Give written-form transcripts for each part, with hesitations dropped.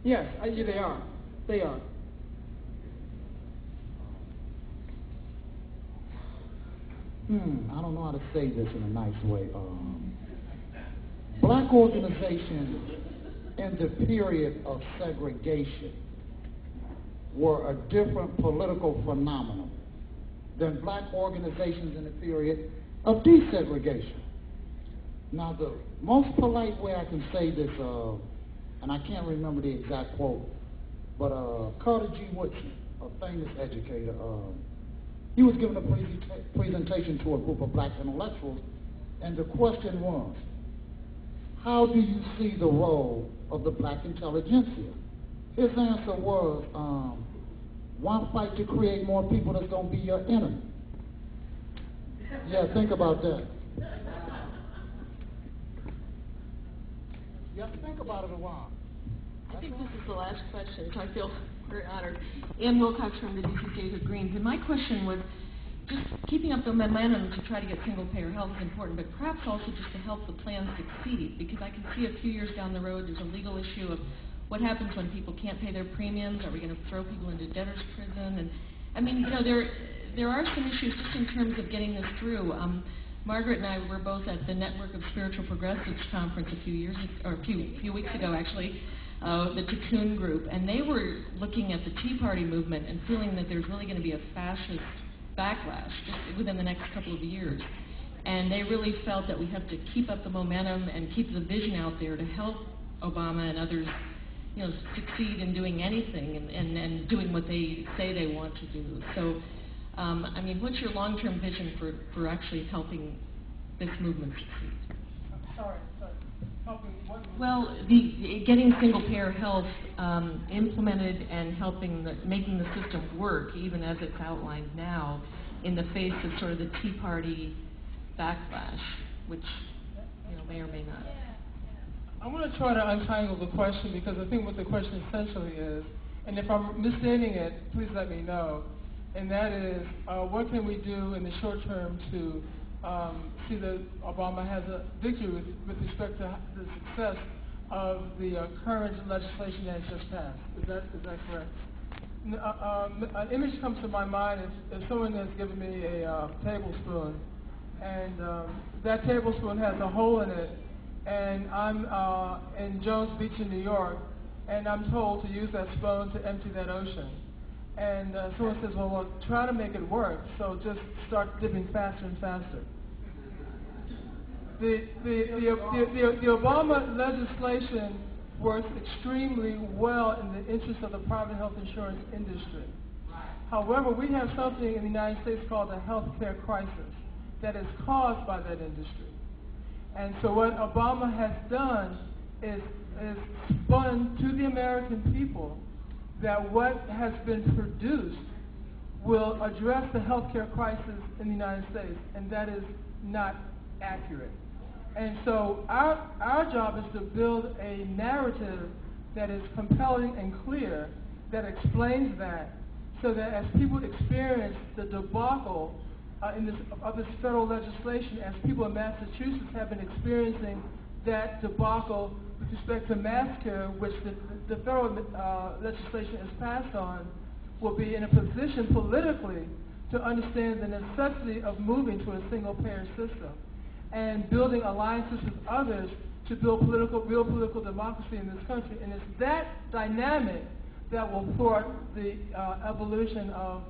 Yes, yeah, they are. They are. I don't know how to say this in a nice way. Black organizations in the period of segregation were a different political phenomenon than black organizations in the period of desegregation. Now, the most polite way I can say this, and I can't remember the exact quote, but Carter G. Woodson, a famous educator, he was giving a presentation to a group of black intellectuals, and the question was, how do you see the role of the black intelligentsia? His answer was, why fight to create more people that's going to be your enemy? Yeah, think about that. You have to think about it a while. I think this is the last question, so I feel very honored. Ann Wilcox from the DC David Greens, and my question was just keeping up the momentum to try to get single-payer health is important, but perhaps also just to help the plan succeed, because I can see a few years down the road there's a legal issue of what happens when people can't pay their premiums. Are we going to throw people into debtor's prison? And I mean, you know, there are some issues just in terms of getting this through. Margaret and I were both at the Network of Spiritual Progressives conference a few weeks ago, actually, the Cocoon Group, and they were looking at the Tea Party movement and feeling that there's really going to be a fascist backlash just within the next couple of years. And they really felt that we have to keep up the momentum and keep the vision out there to help Obama and others, you know, succeed in doing anything and doing what they say they want to do. So, I mean, what's your long-term vision for actually helping this movement succeed? Sorry. Helping what? Well, getting single-payer health implemented and making the system work, even as it's outlined now, in the face of sort of the Tea Party backlash, which, you know, may or may not. I want to try to untangle the question, because I think what the question essentially is, and if I'm misstating it, please let me know, and that is, what can we do in the short term to see that Obama has a victory with respect to the success of the current legislation that has just passed. Is that correct? An image comes to my mind if someone has given me a tablespoon, and that tablespoon has a hole in it, and I'm in Jones Beach in New York, and I'm told to use that spoon to empty that ocean. And someone says, well, try to make it work, so just start dipping faster and faster. The Obama legislation works extremely well in the interest of the private health insurance industry. However, we have something in the United States called a health care crisis that is caused by that industry. And so what Obama has done is spun to the American people that what has been produced will address the health care crisis in the United States, and that is not accurate. And so our job is to build a narrative that is compelling and clear, that explains that, so that as people experience the debacle of this federal legislation, as people in Massachusetts have been experiencing that debacle with respect to mass care, which the federal legislation is passed on, will be in a position politically to understand the necessity of moving to a single-payer system and building alliances with others to build real political democracy in this country. And it's that dynamic that will thwart the evolution of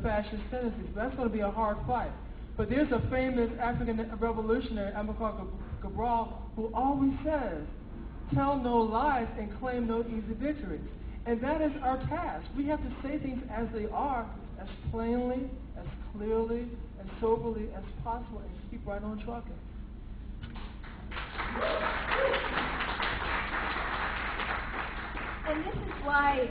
fascist tendencies. That's going to be a hard fight. But there's a famous African revolutionary, Amilcar Cabral, who always says, tell no lies and claim no easy victories. And that is our task. We have to say things as they are, as plainly, as clearly, as soberly as possible, and keep right on trucking. And this is why,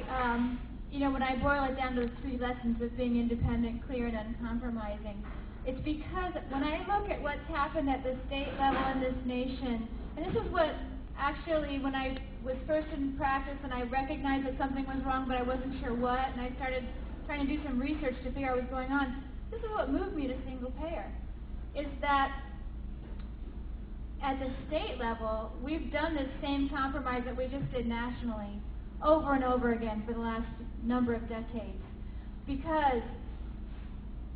when I boil it down to the 3 lessons of being independent, clear, and uncompromising, it's because when I look at what's happened at the state level in this nation, and this is what actually, when I was first in practice and I recognized that something was wrong, but I wasn't sure what, and I started trying to do some research to figure out what was going on, this is what moved me to single payer, is that at the state level, we've done this same compromise that we just did nationally, over and over again for the last number of decades. Because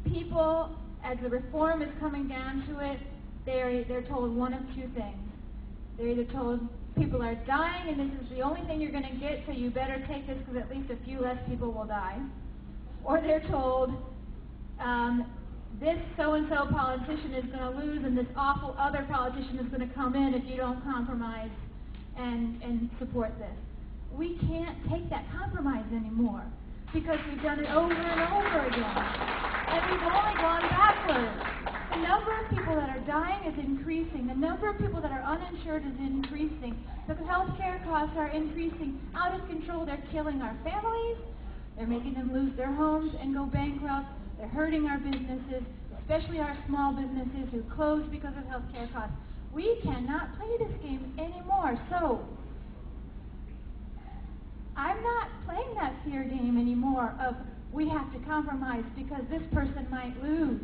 people, as the reform is coming down to it, they're told one of two things. They're either told people are dying and this is the only thing you're going to get, so you better take this because at least a few less people will die. Or they're told this so-and-so politician is going to lose and this awful other politician is going to come in if you don't compromise and support this. We can't take that compromise anymore because we've done it over and over again. And we've only gone backwards. The number of people that are dying is increasing. The number of people that are uninsured is increasing. The health care costs are increasing out of control. They're killing our families. They're making them lose their homes and go bankrupt. They're hurting our businesses, especially our small businesses who close because of health care costs. We cannot play this game anymore. So I'm not playing that fear game anymore of we have to compromise because this person might lose.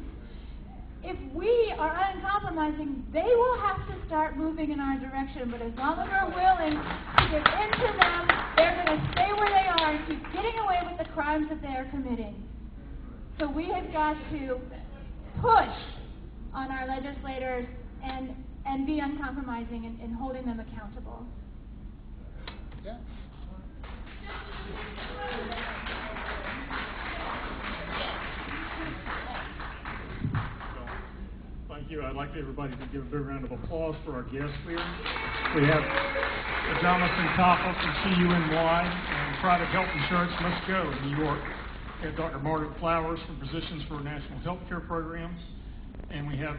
If we are uncompromising, they will have to start moving in our direction. But as long as we're willing to give in to them, they're going to stay where they are and keep getting away with the crimes that they are committing. So we have got to push on our legislators and be uncompromising and holding them accountable. Yeah. Thank you. I'd like everybody to give a big round of applause for our guests here. We have Jonathan Topple from CUNY and Private Health Insurance Must Go in New York. We have Dr. Margaret Flowers from Physicians for National Health Care Programs. And we have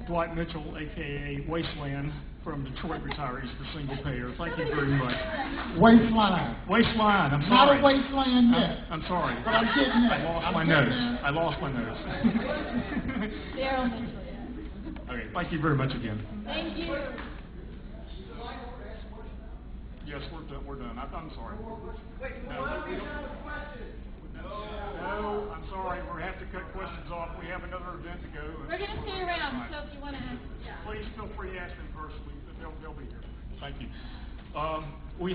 Dwight Mitchell, a.k.a. Wasteland, from Detroit Retirees for Single Payer. Thank you very much. Wasteline. Wasteline, I'm Not sorry. a wasteland yet. I'm sorry. But I'm getting there. I lost my nose. Daryl Mitchell. Okay, thank you very much again. Thank you. Yes, we're done. I'm sorry. No, I'm sorry. We're going to have to cut questions off. We have another event to go. We're going to stay around, so if you want to ask. Please feel free to ask them personally. They'll be here. Thank you. We have